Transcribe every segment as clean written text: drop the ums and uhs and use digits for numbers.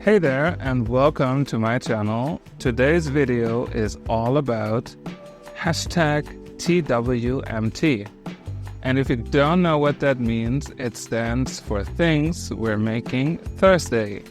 Hey there and welcome to my channel. Today's video is all about hashtag TWMT. And if you don't know what that means, it stands for Things We're Making Thursday.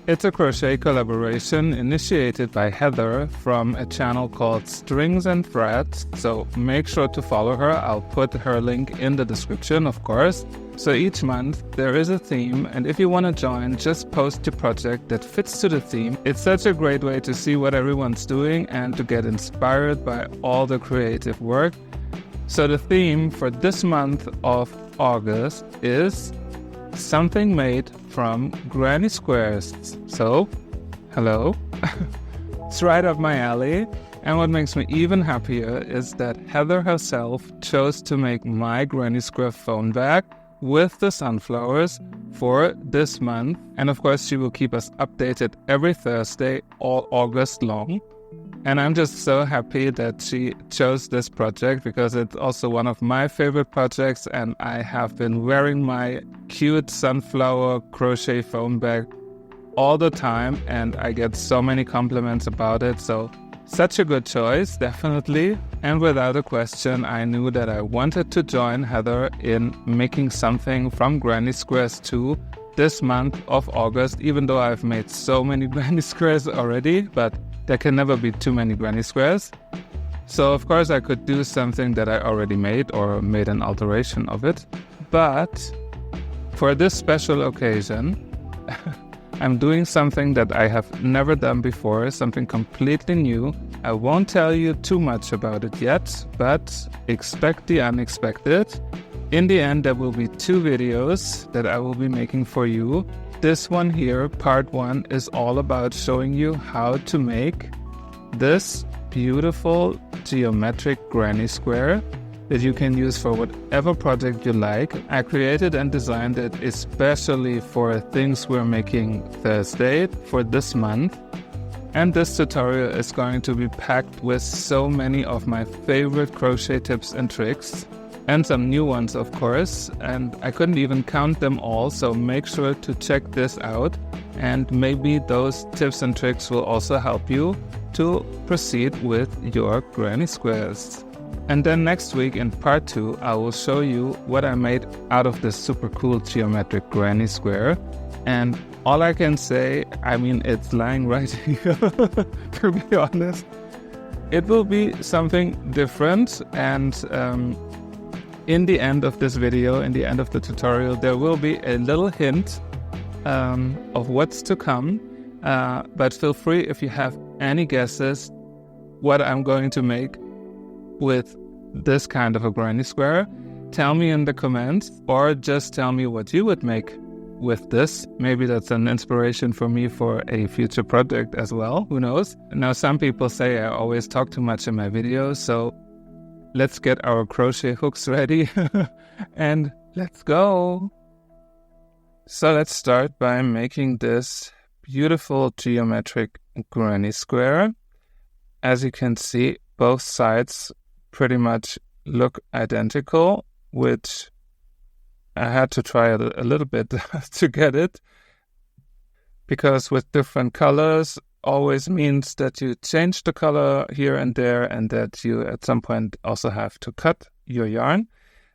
It's a crochet collaboration initiated by Heather from a channel called Strings and Threads, so make sure to follow her. I'll put her link in the description, of course. So each month there is a theme, and if you want to join, just post your project that fits to the theme. It's such a great way to see what everyone's doing and to get inspired by all the creative work. So the theme for this month of August is something made from granny squares. So, hello. It's right up my alley. And what makes me even happier is that Heather herself chose to make my granny square phone bag with the sunflowers for this month. And of course, she will keep us updated every Thursday all August long. And I'm just so happy that she chose this project because it's also one of my favorite projects, and I have been wearing my cute sunflower crochet phone bag all the time and I get so many compliments about it. So such a good choice, definitely. And without a question, I knew that I wanted to join Heather in making something from granny squares too this month of August, even though I've made so many granny squares already, but there can never be too many granny squares. So of course I could do something that I already made or made an alteration of it. But for this special occasion, I'm doing something that I have never done before, something completely new. I won't tell you too much about it yet, but expect the unexpected. In the end, there will be 2 videos that I will be making for you. This one here, part 1, is all about showing you how to make this beautiful geometric granny square that you can use for whatever project you like. I created and designed it especially for Things We're Making Thursday for this month. And this tutorial is going to be packed with so many of my favorite crochet tips and tricks. And some new ones, of course, and I couldn't even count them all, so make sure to check this out, and maybe those tips and tricks will also help you to proceed with your granny squares. And then next week in part 2, I will show you what I made out of this super cool geometric granny square. And all I can say, I mean, it's lying right here, to be honest. It will be something different, and in the end of this video, in the end of the tutorial, there will be a little hint of what's to come. But feel free, if you have any guesses what I'm going to make with this kind of a granny square, tell me in the comments, or just tell me what you would make with this. Maybe that's an inspiration for me for a future project as well. Who knows? Now, some people say I always talk too much in my videos, so let's get our crochet hooks ready and let's go. So let's start by making this beautiful geometric granny square. As you can see, both sides pretty much look identical, which I had to try a little bit to get it, because with different colors always means that you change the color here and there, and that you at some point also have to cut your yarn.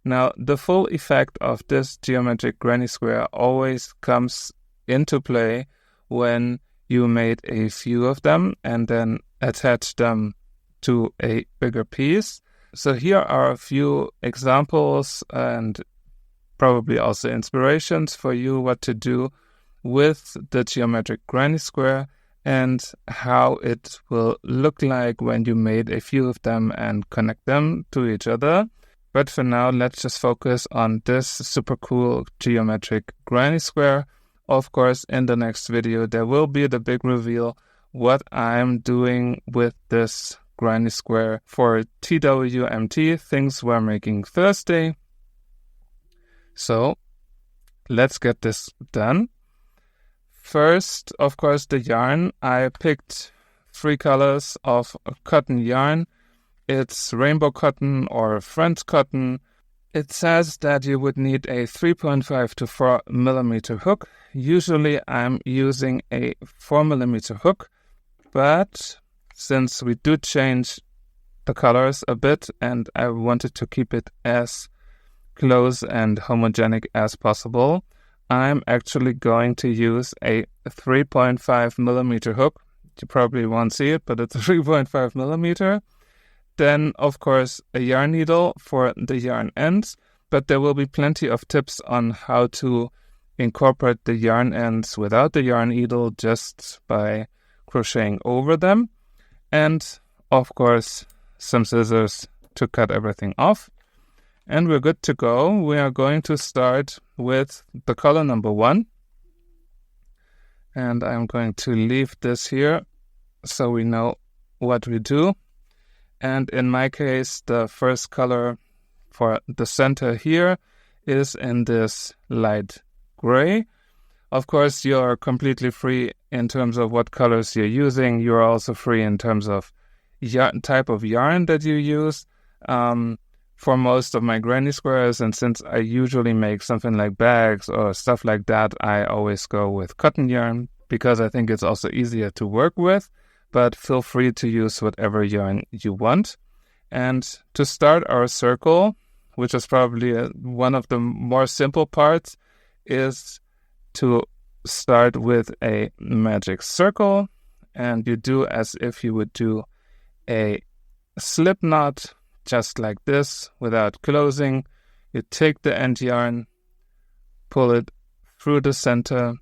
Now, the full effect of this geometric granny square always comes into play when you made a few of them and then attach them to a bigger piece. So here are a few examples and probably also inspirations for you what to do with the geometric granny square and how it will look like when you made a few of them and connect them to each other. But for now, let's just focus on this super cool geometric granny square. Of course, in the next video, there will be the big reveal what I'm doing with this granny square for TWMT, Things We're Making Thursday. So let's get this done. First, of course, the yarn. I picked 3 colors of cotton yarn. It's rainbow cotton or French cotton. it says that you would need a 3.5 to 4 millimeter hook. Usually I'm using a 4 millimeter hook, but since we do change the colors a bit and I wanted to keep it as close and homogenic as possible, I'm actually going to use a 3.5 millimeter hook. You probably won't see it, but it's a 3.5 millimeter. Then, of course, a yarn needle for the yarn ends, but there will be plenty of tips on how to incorporate the yarn ends without the yarn needle just by crocheting over them. And, of course, some scissors to cut everything off. And we're good to go. We are going to start with the color number 1. And I'm going to leave this here so we know what we do. And in my case, the first color for the center here is in this light gray. Of course, you're completely free in terms of what colors you're using. You're also free in terms of type of yarn that you use. For most of my granny squares, and since I usually make something like bags or stuff like that, I always go with cotton yarn because I think it's also easier to work with. But feel free to use whatever yarn you want. And to start our circle, which is probably one of the more simple parts, is to start with a magic circle. And you do as if you would do a slip knot, just like this, without closing. You take the end yarn, pull it through the center,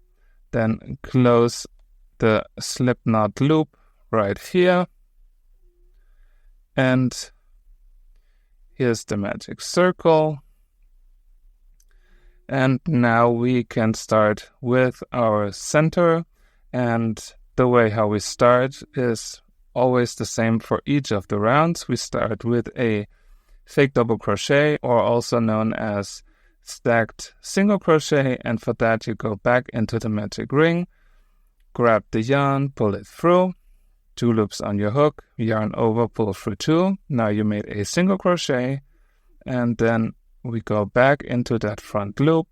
then close the slip knot loop right here. And here's the magic circle. And now we can start with our center. And the way how we start is always the same for each of the rounds. We start with a fake double crochet, or also known as stacked single crochet. And for that, you go back into the magic ring, grab the yarn, pull it through, 2 loops on your hook, yarn over, pull through 2. Now you made a single crochet, and then we go back into that front loop,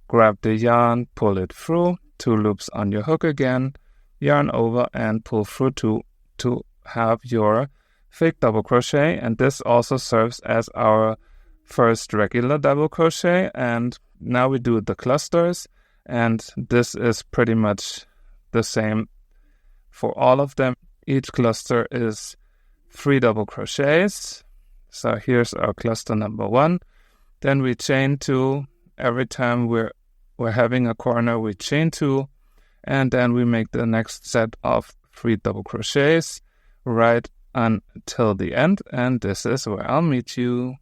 grab the yarn, pull it through, 2 loops on your hook again, yarn over and pull through 2 to have your fake double crochet. And this also serves as our first regular double crochet. And now we do the clusters, and this is pretty much the same for all of them. Each cluster is 3 double crochets. So here's our cluster number 1. Then we chain 2. Every time we're having a corner, we chain 2, and then we make the next set of 3 double crochets right until the end, and this is where I'll meet you.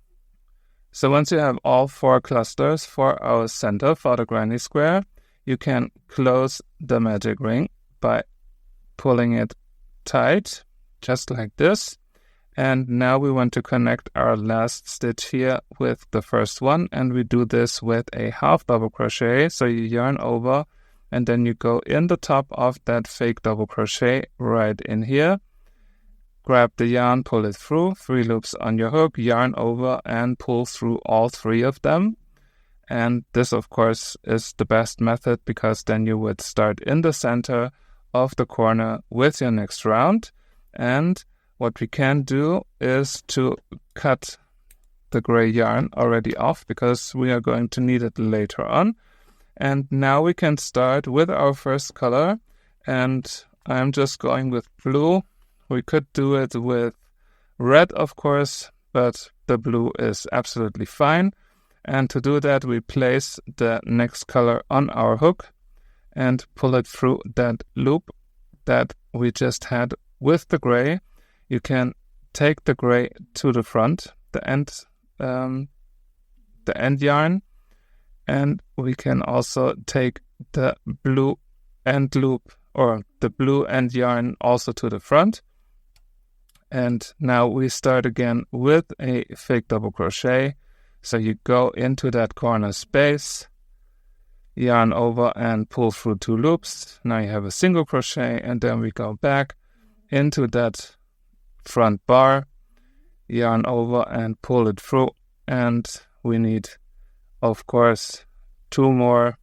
So once you have all 4 clusters for our center for the granny square, you can close the magic ring by pulling it tight, just like this. And now we want to connect our last stitch here with the first one, and we do this with a half double crochet. So you yarn over, and then you go in the top of that fake double crochet right in here, grab the yarn, pull it through, 3 loops on your hook, yarn over and pull through all 3 of them. And this, of course, is the best method, because then you would start in the center of the corner with your next round. And what we can do is to cut the gray yarn already off, because we are going to need it later on. And now we can start with our first color, and I'm just going with blue. We could do it with red, of course, but the blue is absolutely fine. And to do that, we place the next color on our hook and pull it through that loop that we just had with the gray. You can take the gray to the front, the end yarn, and we can also take the blue end loop, or the blue end yarn, also to the front. And now we start again with a fake double crochet. So you go into that corner space, yarn over and pull through 2 loops. Now you have a single crochet, and then we go back into that front bar, yarn over and pull it through, and we need, of course, 2 more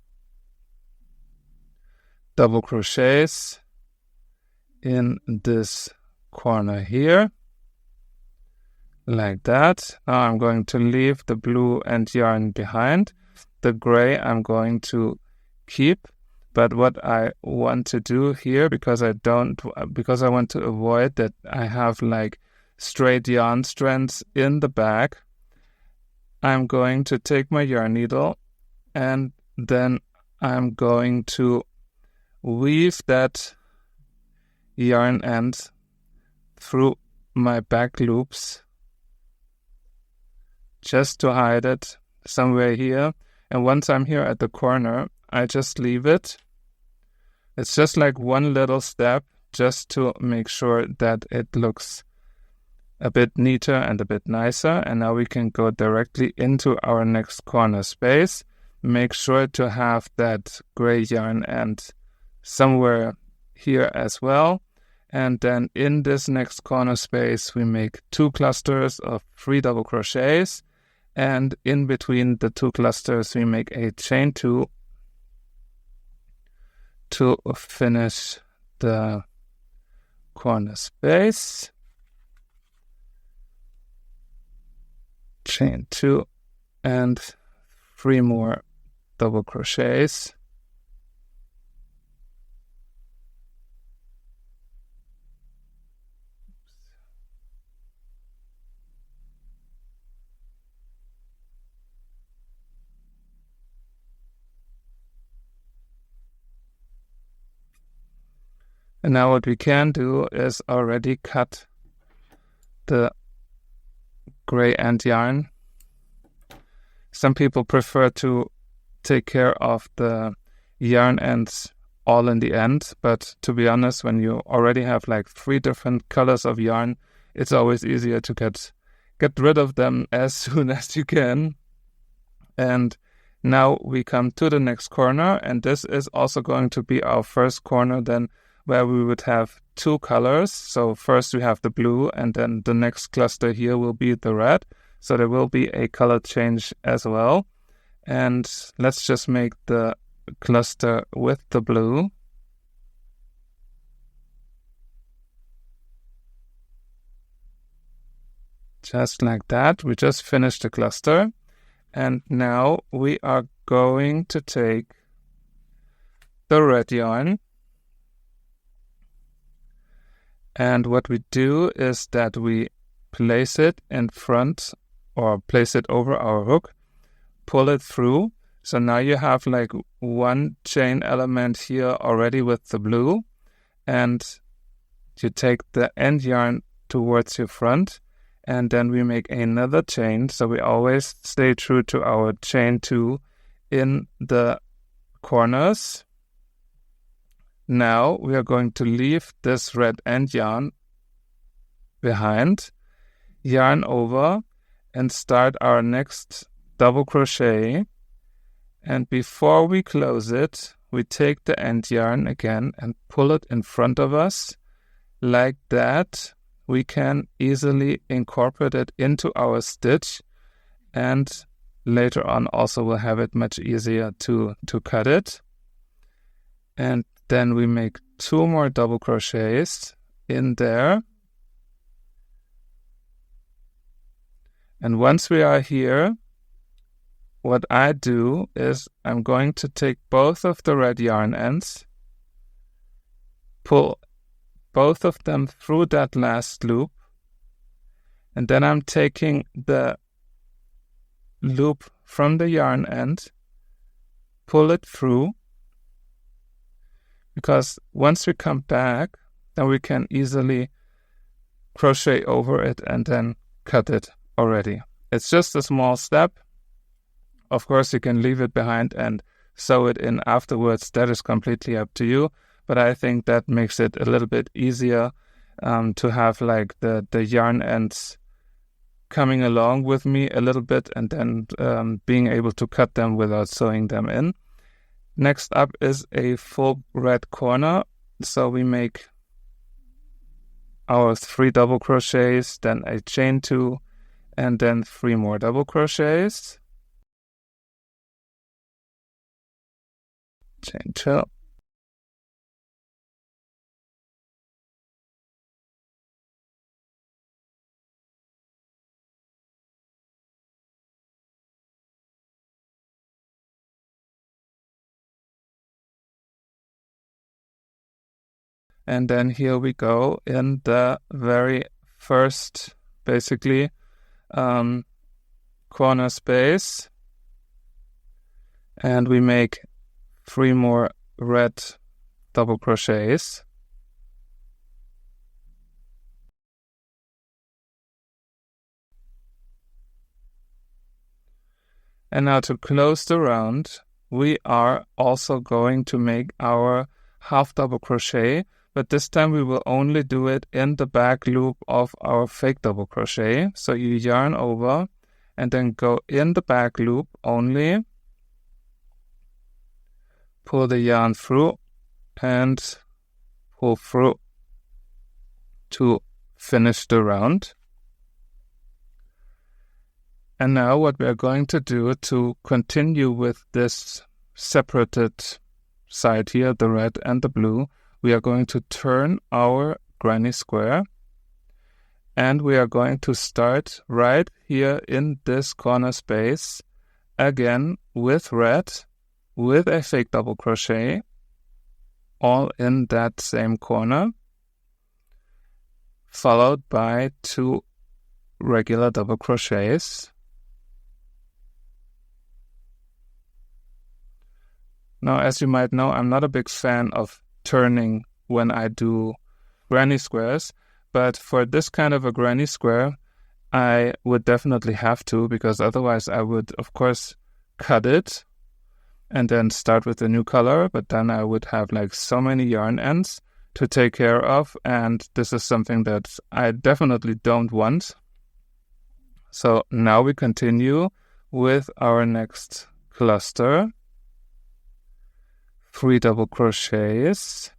double crochets in this corner here, like that. Now I'm going to leave the blue end yarn behind. The gray I'm going to keep, but what I want to do here, because I want to avoid that I have like straight yarn strands in the back, I'm going to take my yarn needle and then I'm going to weave that yarn end through my back loops just to hide it somewhere here. And once I'm here at the corner, I just leave it. It's just like one little step just to make sure that it looks a bit neater and a bit nicer. And now we can go directly into our next corner space. Make sure to have that gray yarn end somewhere here as well. And then in this next corner space, we make 2 clusters of 3 double crochets. And in between the 2 clusters, we make a chain 2 to finish the corner space. Chain 2 and 3 more double crochets. And now what we can do is already cut the gray end yarn. Some people prefer to take care of the yarn ends all in the end, but to be honest, when you already have like 3 different colors of yarn, it's always easier to get rid of them as soon as you can. And now we come to the next corner, and this is also going to be our first corner then, where we would have 2 colors. So first we have the blue, and then the next cluster here will be the red. So there will be a color change as well. And let's just make the cluster with the blue. Just like that. We just finished the cluster. And now we are going to take the red yarn. And what we do is that we place it in front or place it over our hook, pull it through. So now you have like 1 chain element here already with the blue, and you take the end yarn towards your front, and then we make another chain. So we always stay true to our chain 2 in the corners. Now we are going to leave this red end yarn behind, yarn over, and start our next double crochet. And before we close it, we take the end yarn again and pull it in front of us. Like that, we can easily incorporate it into our stitch, and later on also we'll have it much easier to cut it. And then we make 2 more double crochets in there. And once we are here, what I do is I'm going to take both of the red yarn ends, pull both of them through that last loop, and then I'm taking the loop from the yarn end, pull it through, because once we come back, then we can easily crochet over it and then cut it already. It's just a small step. Of course, you can leave it behind and sew it in afterwards. That is completely up to you. But I think that makes it a little bit easier to have like the yarn ends coming along with me a little bit, and then being able to cut them without sewing them in. Next up is a full red corner. So we make our 3 double crochets, then a chain 2, and then 3 more double crochets. chain 2, and then here we go in the very first, basically, corner space, and we make 3 more red double crochets. And now to close the round, we are also going to make our half double crochet, but this time we will only do it in the back loop of our fake double crochet. So you yarn over and then go in the back loop only, pull the yarn through and pull through to finish the round. And now what we are going to do to continue with this separated side here, the red and the blue, we are going to turn our granny square and we are going to start right here in this corner space again with red, with a fake double crochet, all in that same corner, followed by 2 regular double crochets. Now, as you might know, I'm not a big fan of turning when I do granny squares, but for this kind of a granny square, I would definitely have to, because otherwise I would, of course, cut it and then start with a new color, but then I would have like so many yarn ends to take care of, and this is something that I definitely don't want. So now we continue with our next cluster. 3 double crochets,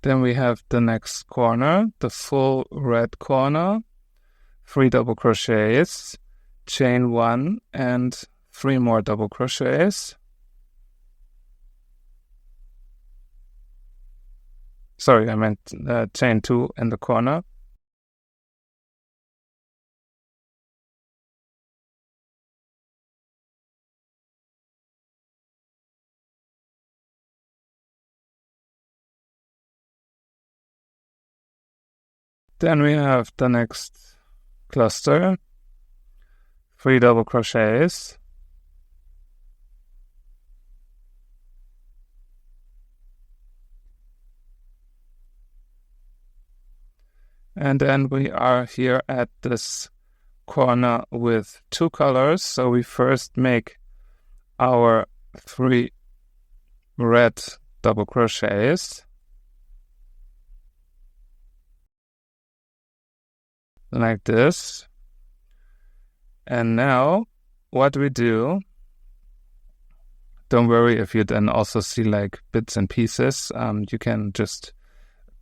then we have the next corner, the full red corner, 3 double crochets, chain 1 and 3 more double crochets. Sorry, I meant chain 2 in the corner. Then we have the next cluster, 3 double crochets, and then we are here at this corner with 2 colors. So we first make our 3 red double crochets, like this. And now what we do, don't worry if you then also see like bits and pieces, you can just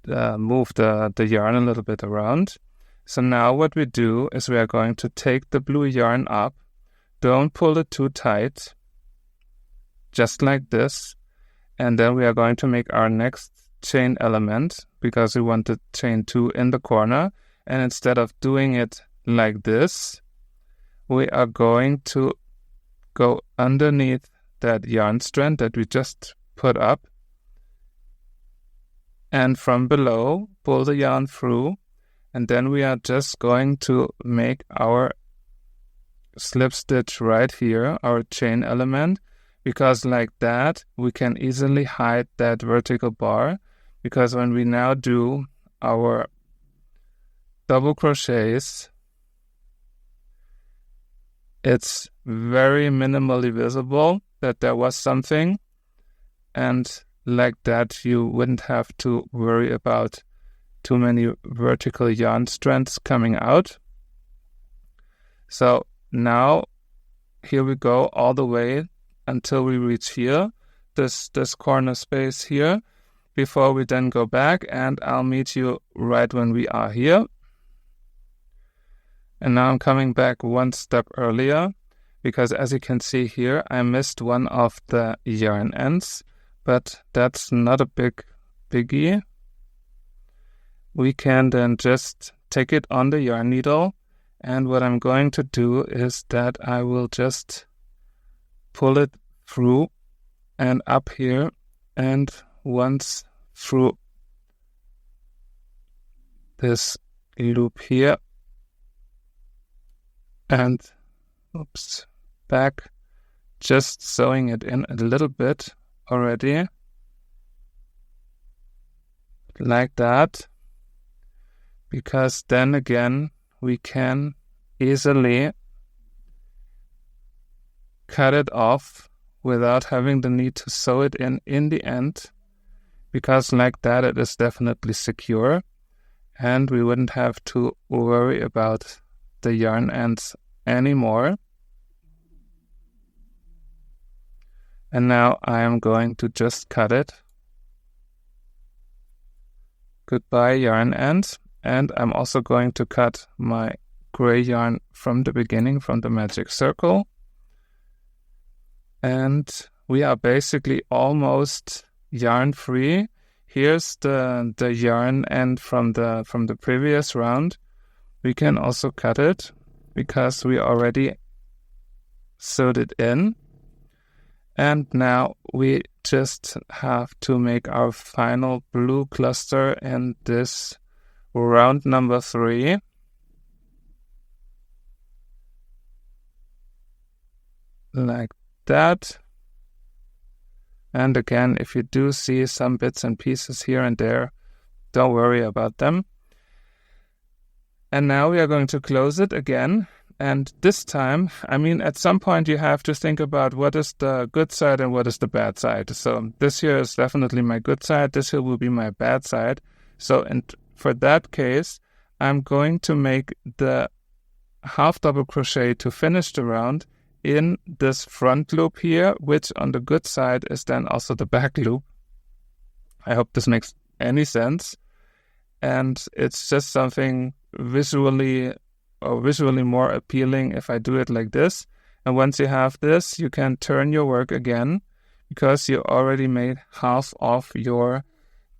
move the yarn a little bit around. So now what we do is we are going to take the blue yarn up, don't pull it too tight, just like this, and then we are going to make our next chain element, because we want the chain 2 in the corner. And instead of doing it like this, we are going to go underneath that yarn strand that we just put up. And from below, pull the yarn through. And then we are just going to make our slip stitch right here, our chain element. Because like that, we can easily hide that vertical bar. Because when we now do our double crochets, it's very minimally visible that there was something, and like that you wouldn't have to worry about too many vertical yarn strands coming out. So now here we go all the way until we reach here, this corner space here, before we then go back, and I'll meet you right when we are here. And now I'm coming back one step earlier, because as you can see here, I missed one of the yarn ends, but that's not a biggie. We can then just take it on the yarn needle, and what I'm going to do is that I will just pull it through and up here, and once through this loop here, and back, just sewing it in a little bit already, like that, because then again we can easily cut it off without having the need to sew it in the end, because like that it is definitely secure, and we wouldn't have to worry about the yarn ends anymore. And now I am going to just cut it. Goodbye yarn ends. And I'm also going to cut my gray yarn from the beginning, from the magic circle. And we are basically almost yarn free. Here's the yarn end from the previous round. We can also cut it because we already sewed it in. And now we just have to make our final blue cluster in this round number 3. Like that. And again, if you do see some bits and pieces here and there, don't worry about them. And now we are going to close it again. And this time, I mean, at some point you have to think about what is the good side and what is the bad side. So this here is definitely my good side. This here will be my bad side. So for that case, I'm going to make the half double crochet to finish the round in this front loop here, which on the good side is then also the back loop. I hope this makes any sense. And it's just something visually more appealing if I do it like this. And once you have this, you can turn your work again, because you already made half of your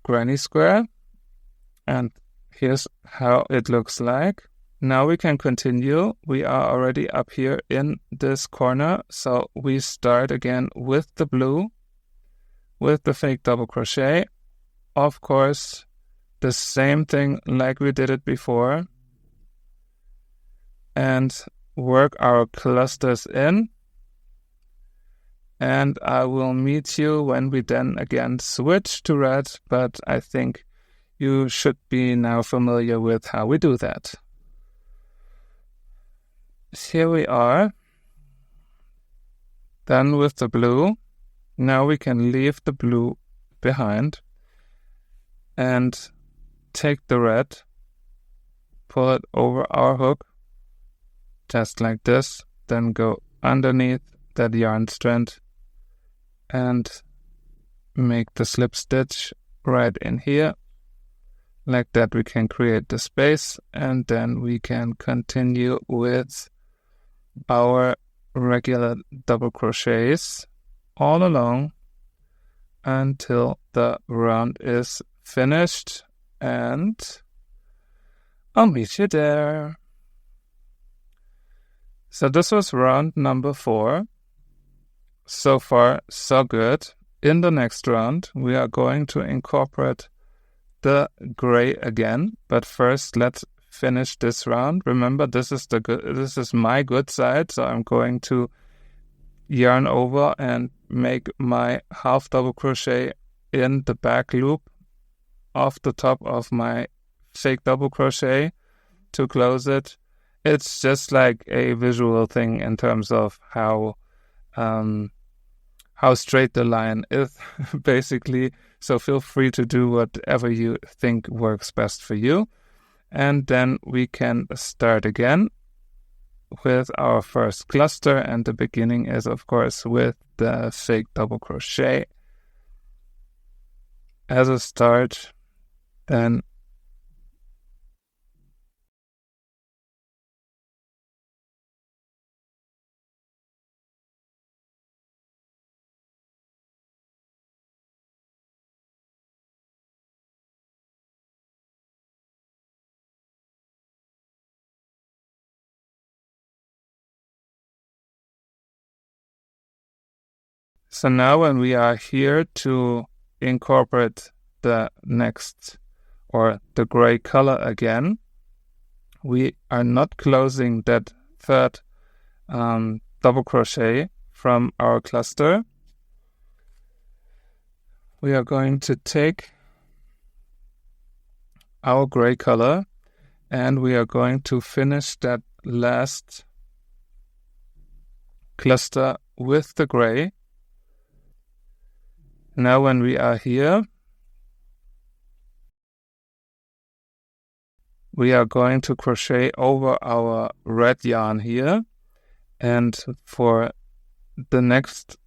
granny square. And here's how it looks like. Now we can continue. We are already up here in this corner. So we start again with the blue, with the fake double crochet. Of course, the same thing like we did it before. And work our clusters in. And I will meet you when we then again switch to red, but I think you should be now familiar with how we do that. Here we are, done with the blue. Now we can leave the blue behind and take the red, pull it over our hook, just like this, then go underneath that yarn strand and make the slip stitch right in here. Like that we can create the space, and then we can continue with our regular double crochets all along until the round is finished, and I'll meet you there. So this was round number 4. So far, so good. In the next round, we are going to incorporate the gray again, but first let's finish this round. Remember, this is my good side, so I'm going to yarn over and make my half double crochet in the back loop off the top of my fake double crochet to close it. It's just like a visual thing in terms of how straight the line is, basically. So feel free to do whatever you think works best for you. And then we can start again with our first cluster. And the beginning is, of course, with the fake double crochet as a start. Then So now when we are here to incorporate the next or the gray color again, we are not closing that third double crochet from our cluster. We are going to take our gray color and we are going to finish that last cluster with the gray. Now when we are here, we are going to crochet over our red yarn here, and for the next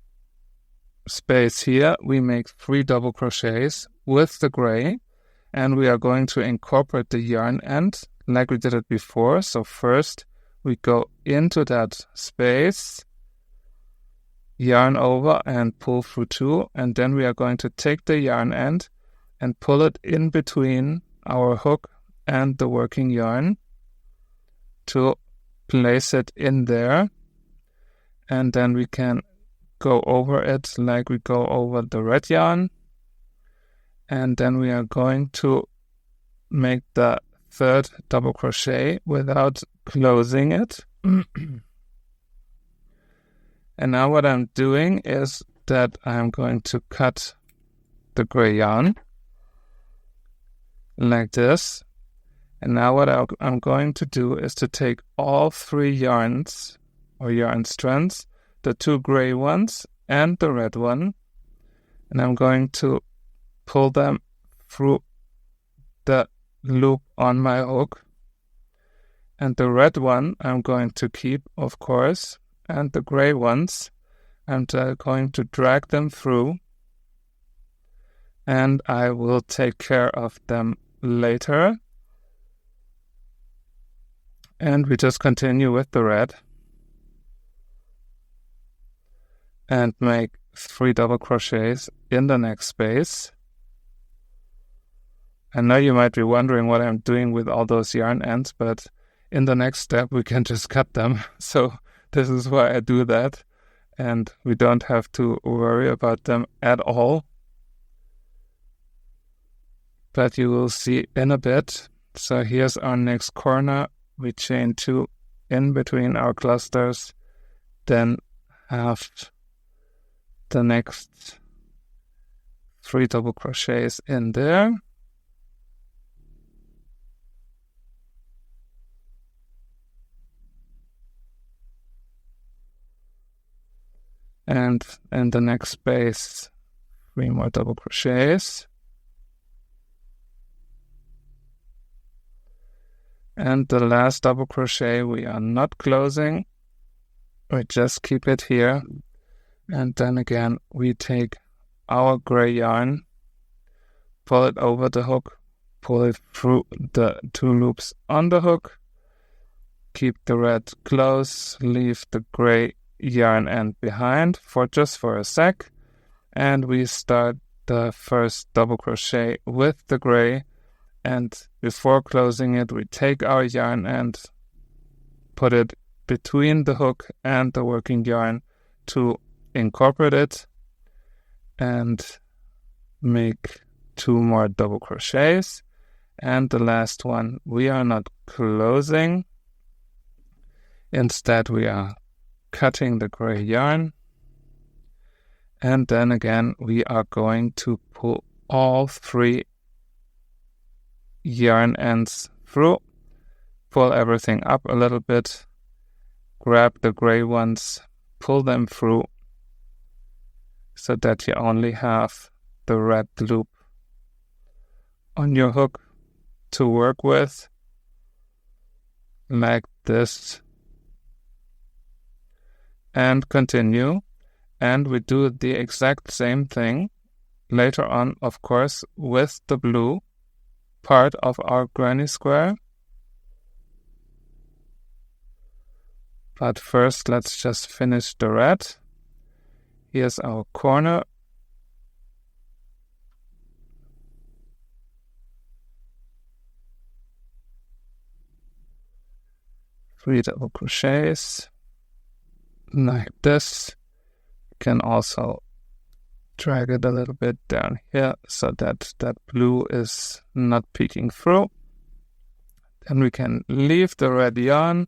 space here we make 3 double crochets with the gray, and we are going to incorporate the yarn end like we did it before. So first we go into that space, yarn over and pull through 2, and then we are going to take the yarn end and pull it in between our hook and the working yarn to place it in there, and then we can go over it like we go over the red yarn, and then we are going to make the third double crochet without closing it. And now what I'm doing is that I'm going to cut the gray yarn like this. And now what I'm going to do is to take all 3 yarns or yarn strands, the 2 gray ones and the red one, and I'm going to pull them through the loop on my hook. And the red one I'm going to keep, of course, and the gray ones I'm going to drag them through, and I will take care of them later. And we just continue with the red and make 3 double crochets in the next space. I know you might be wondering what I'm doing with all those yarn ends, but in the next step we can just cut them. So this is why I do that, and we don't have to worry about them at all. But you will see in a bit. So here's our next corner. We chain 2 in between our clusters, then have the next 3 double crochets in there. And in the next space, 3 more double crochets. And the last double crochet we are not closing, we just keep it here, and then again we take our gray yarn, pull it over the hook, pull it through the 2 loops on the hook, keep the red close, leave the gray yarn end behind for a sec, and we start the first double crochet with the gray. And before closing it, we take our yarn end, put it between the hook and the working yarn to incorporate it, and make 2 more double crochets. And the last one we are not closing. Instead, we are cutting the gray yarn. And then again, we are going to pull all 3 yarn ends through, pull everything up a little bit, grab the gray ones, pull them through so that you only have the red loop on your hook to work with, like this, and continue. And we do the exact same thing later on, of course, with the blue part of our granny square. But first, let's just finish the red. Here's our corner. Three double crochets like this. You can also drag it a little bit down here so that that blue is not peeking through. Then we can leave the red yarn,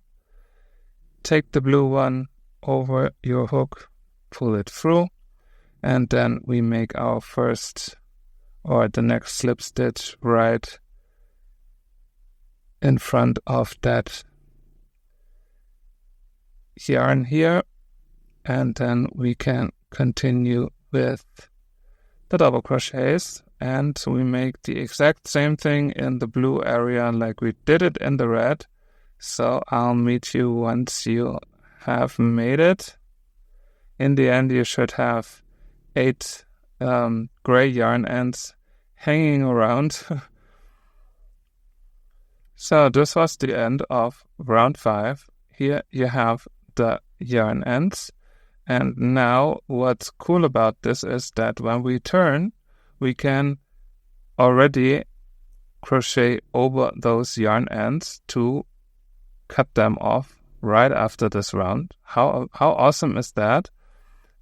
take the blue one over your hook, pull it through, and then we make our first or the next slip stitch right in front of that yarn here, and then we can continue with the double crochets, and we make the exact same thing in the blue area like we did it in the red. So I'll meet you once you have made it. In the end, you should have 8 gray yarn ends hanging around. So this was the end of round 5. Here you have the yarn ends. And now what's cool about this is that when we turn, we can already crochet over those yarn ends to cut them off right after this round. How awesome is that?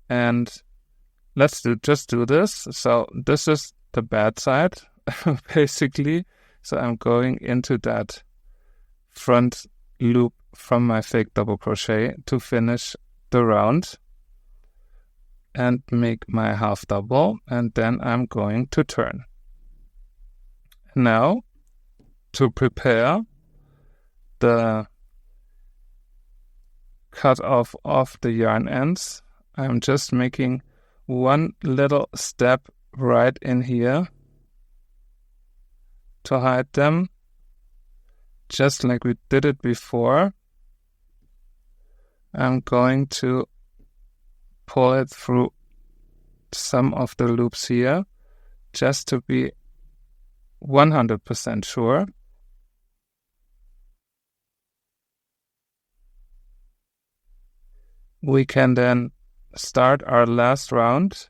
And let's just do this. So this is the bad side, basically. So I'm going into that front loop from my fake double crochet to finish the round and make my half double, and then I'm going to turn. Now, to prepare the cut off of the yarn ends, I'm just making one little step right in here to hide them, just like we did it before. I'm going to pull it through some of the loops here, just to be 100% sure. We can then start our last round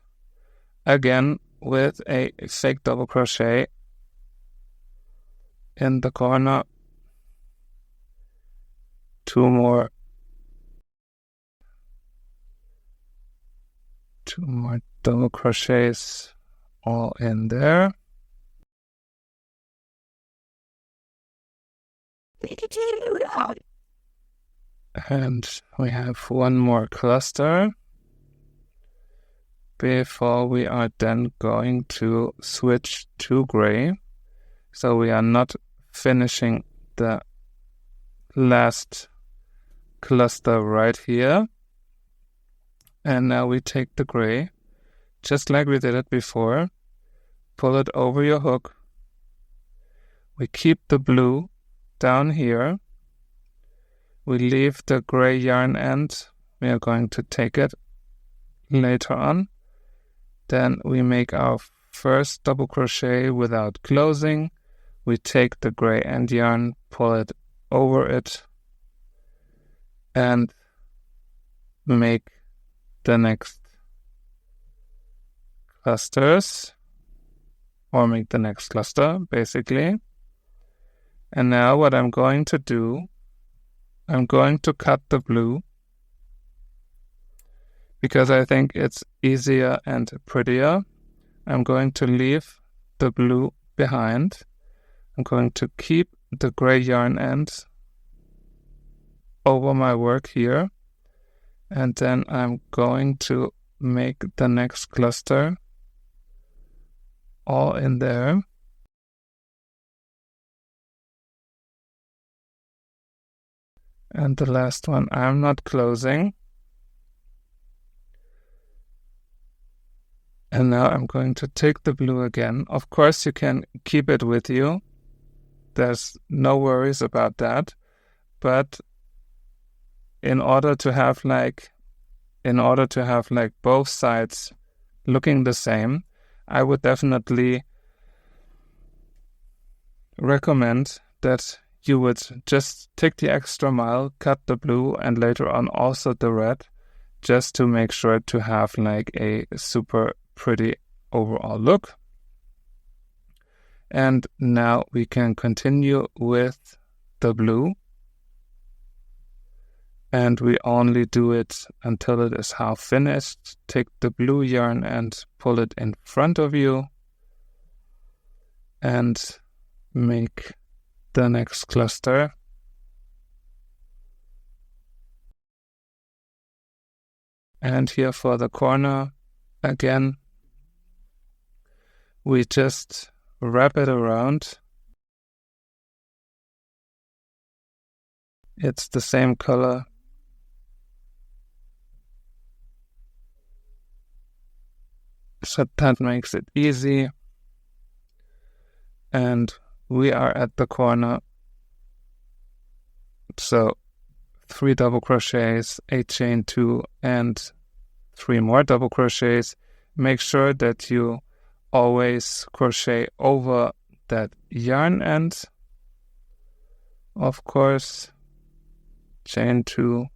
again with a fake double crochet in the corner, 2 more double crochets all in there. And we have one more cluster before we are then going to switch to gray. So we are not finishing the last cluster right here. And now we take the gray, just like we did it before, pull it over your hook. We keep the blue down here. We leave the gray yarn end. We are going to take it later on. Then we make our first double crochet without closing. We take the gray end yarn, pull it over it, and make the next clusters, or make the next cluster, basically. And now what I'm going to do, I'm going to cut the blue, because I think it's easier and prettier. I'm going to leave the blue behind. I'm going to keep the gray yarn end over my work here. And then I'm going to make the next cluster all in there. And the last one I'm not closing. And now I'm going to take the blue again. Of course, you can keep it with you. There's no worries about that. But in order to have both sides looking the same, I would definitely recommend that you would just take the extra mile, cut the blue and later on also the red, just to make sure to have like a super pretty overall look. And now we can continue with the blue. and we only do it until it is half finished. Take the blue yarn and pull it in front of you and make the next cluster. And here for the corner, again, we just wrap it around. It's the same color. So that makes it easy. And we are at the corner. So 3 double crochets, 8 chain 2, and 3 more double crochets. Make sure that you always crochet over that yarn end. Of course, chain 2.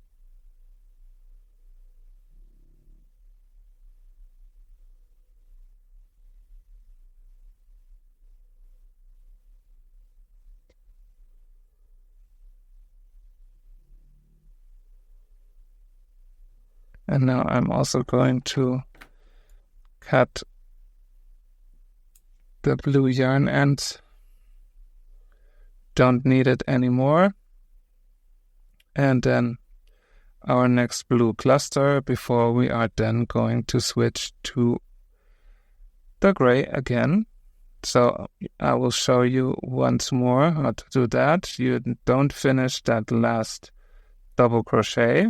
And now I'm also going to cut the blue yarn end. Don't need it anymore. And then our next blue cluster before we are then going to switch to the gray again. So I will show you once more how to do that. You don't finish that last double crochet.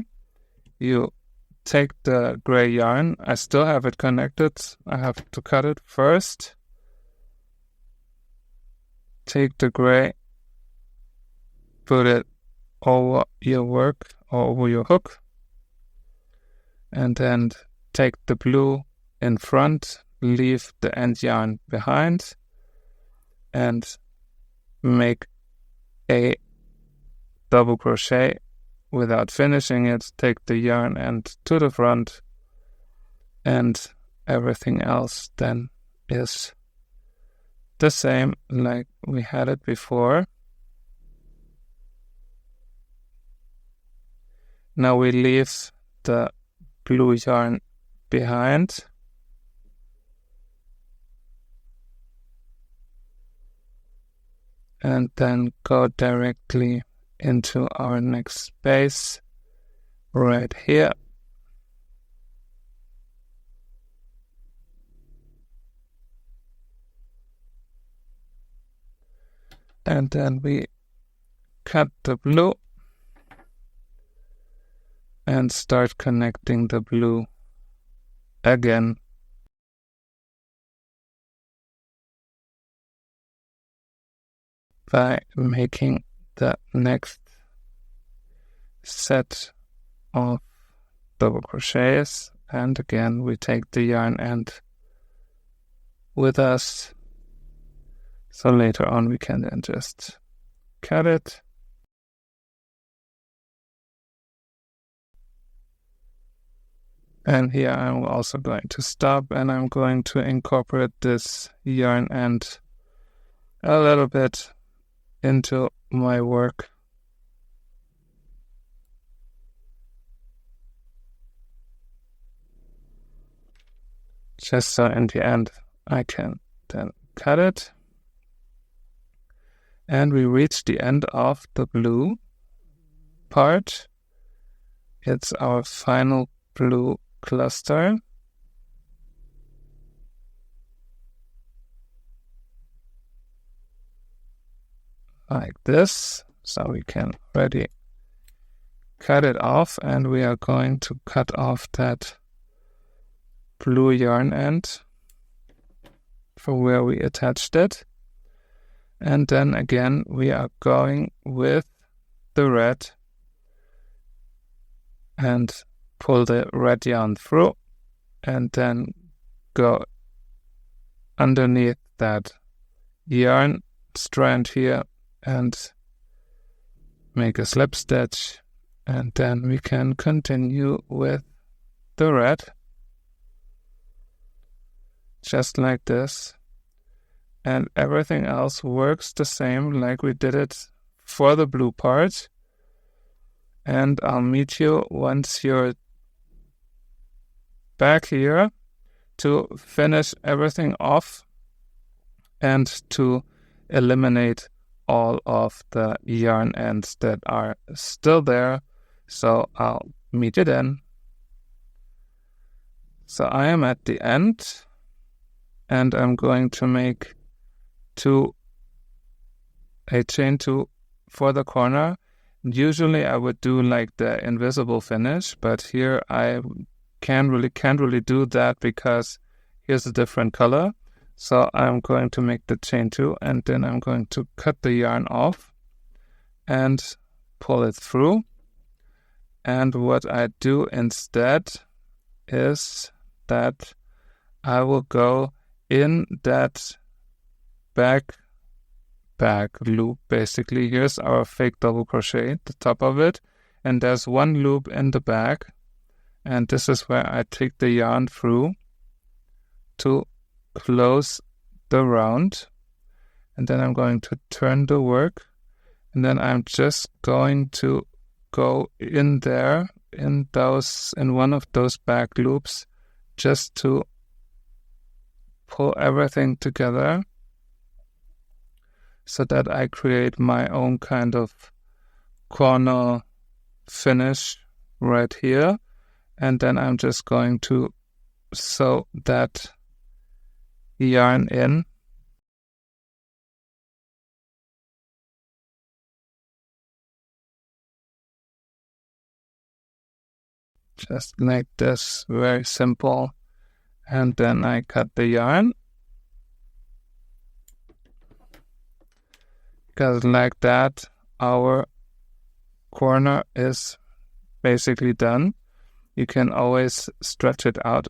You take the gray yarn. I still have it connected. I have to cut it first. Take the gray, put it over your work or over your hook, and then take the blue in front, leave the end yarn behind, and make a double crochet without finishing it. Take the yarn end to the front, and everything else then is the same like we had it before. Now we leave the blue yarn behind. And then go directly into our next space right here. And then we cut the blue and start connecting the blue again. By making the next set of double crochets, and again we take the yarn end with us, so later on we can then just cut it. And here I'm also going to stop, and I'm going to incorporate this yarn end a little bit into my work. Just so in the end I can then cut it. And we reach the end of the blue part. It's our final blue cluster. Like this, so we can already cut it off, and we are going to cut off that blue yarn end from where we attached it, and then again we are going with the red and pull the red yarn through, and then go underneath that yarn strand here and make a slip stitch, and then we can continue with the red, just like this, and everything else works the same like we did it for the blue part. and I'll meet you once you're back here to finish everything off and to eliminate all of the yarn ends that are still there. So I'll meet you then. So I am at the end, and I'm going to make a chain 2 for the corner. Usually I would do like the invisible finish, but here I can't really do that because here's a different color. So I'm going to make the chain 2, and then I'm going to cut the yarn off and pull it through. And what I do instead is that I will go in that back loop. Basically, here's our fake double crochet, the top of it, and there's one loop in the back, and this is where I take the yarn through to close the round. And then I'm going to turn the work, and then I'm just going to go in there in one of those back loops just to pull everything together so that I create my own kind of corner finish right here. And then I'm just going to sew that yarn in. Just like this, very simple. And then I cut the yarn. Because like that, our corner is basically done. You can always stretch it out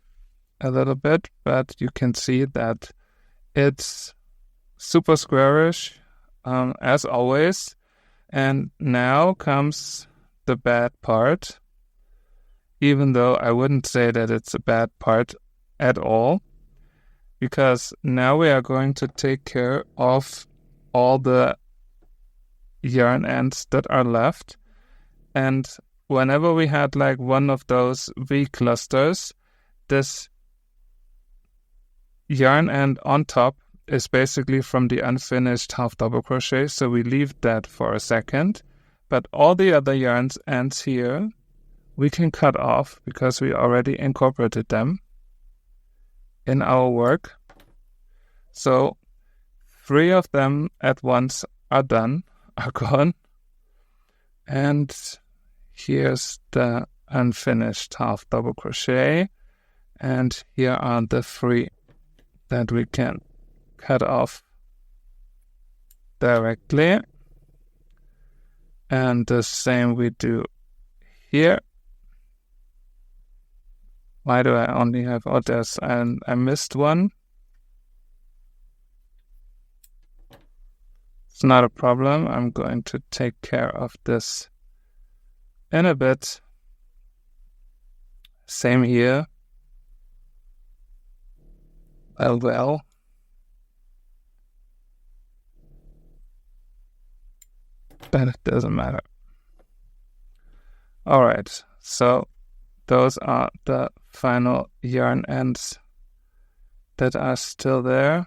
a little bit, but you can see that it's super squarish, as always. And now comes the bad part, even though I wouldn't say that it's a bad part at all, because now we are going to take care of all the yarn ends that are left. And whenever we had like one of those V clusters, this yarn end on top is basically from the unfinished half double crochet, so we leave that for a second. But all the other yarn ends here we can cut off because we already incorporated them in our work. So 3 of them at once are done, are gone. And here's the unfinished half double crochet, and here are the 3 that we can cut off directly, and the same we do here. Why do I only have others? And I missed one. It's not a problem. I'm going to take care of this in a bit. Same here. Well. But it doesn't matter. Alright, so those are the final yarn ends that are still there.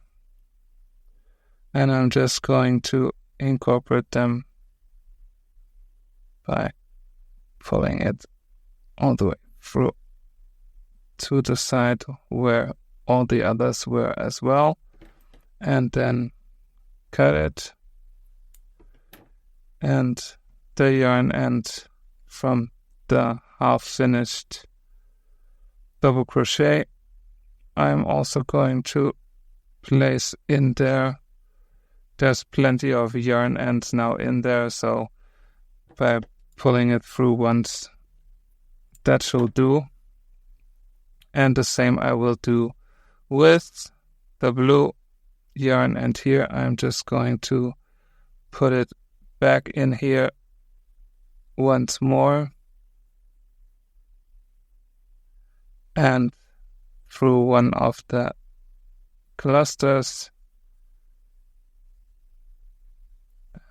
And I'm just going to incorporate them by pulling it all the way through to the side where all the others were as well, and then cut it. And the yarn end from the half finished double crochet I'm also going to place in there. There's plenty of yarn ends now in there, so by pulling it through once, that should do. And the same I will do with the blue yarn end here. I'm just going to put it back in here once more and through one of the clusters,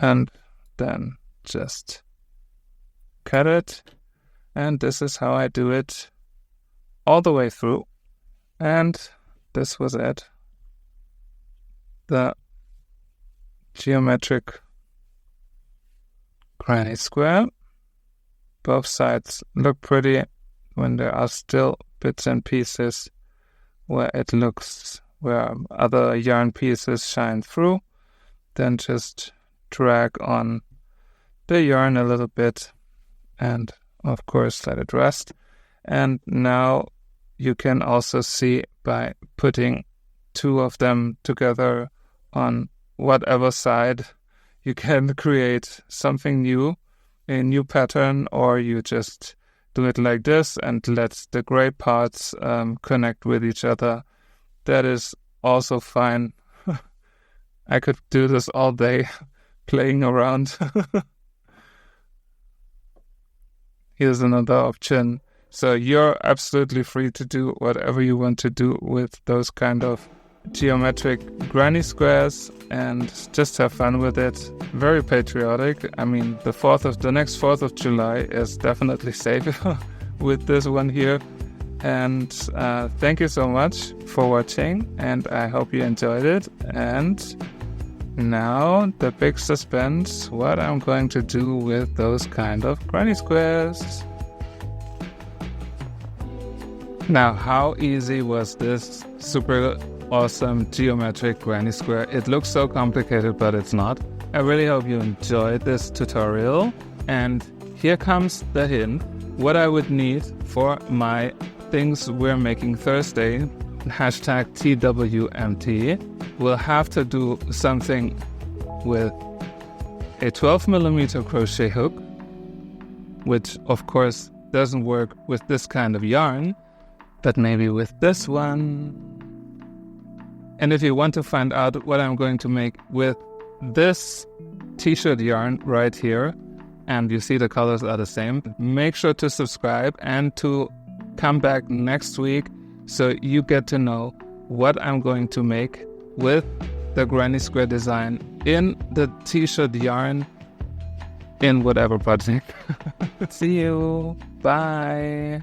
and then just cut it, and this is how I do it all the way through. And this was it. The geometric granny square. Both sides look pretty when there are still bits and pieces where other yarn pieces shine through. Then just drag on the yarn a little bit and of course let it rest. And now you can also see by putting two of them together on whatever side, you can create something new, a new pattern, or you just do it like this and let the gray parts connect with each other. That is also fine. I could do this all day, playing around. Here's another option. So you're absolutely free to do whatever you want to do with those kind of geometric granny squares and just have fun with it. Very patriotic. I mean, the next 4th of July is definitely safe with this one here. And thank you so much for watching, and I hope you enjoyed it. And now the big suspense, what I'm going to do with those kind of granny squares. Now, how easy was this super awesome geometric granny square? It looks so complicated, but it's not. I really hope you enjoyed this tutorial. And here comes the hint. What I would need for my things we're making Thursday, hashtag TWMT, we'll have to do something with a 12mm crochet hook, which of course doesn't work with this kind of yarn, but maybe with this one. And if you want to find out what I'm going to make with this t-shirt yarn right here, and you see the colors are the same, make sure to subscribe and to come back next week so you get to know what I'm going to make with the granny square design in the t-shirt yarn in whatever project. See you. Bye.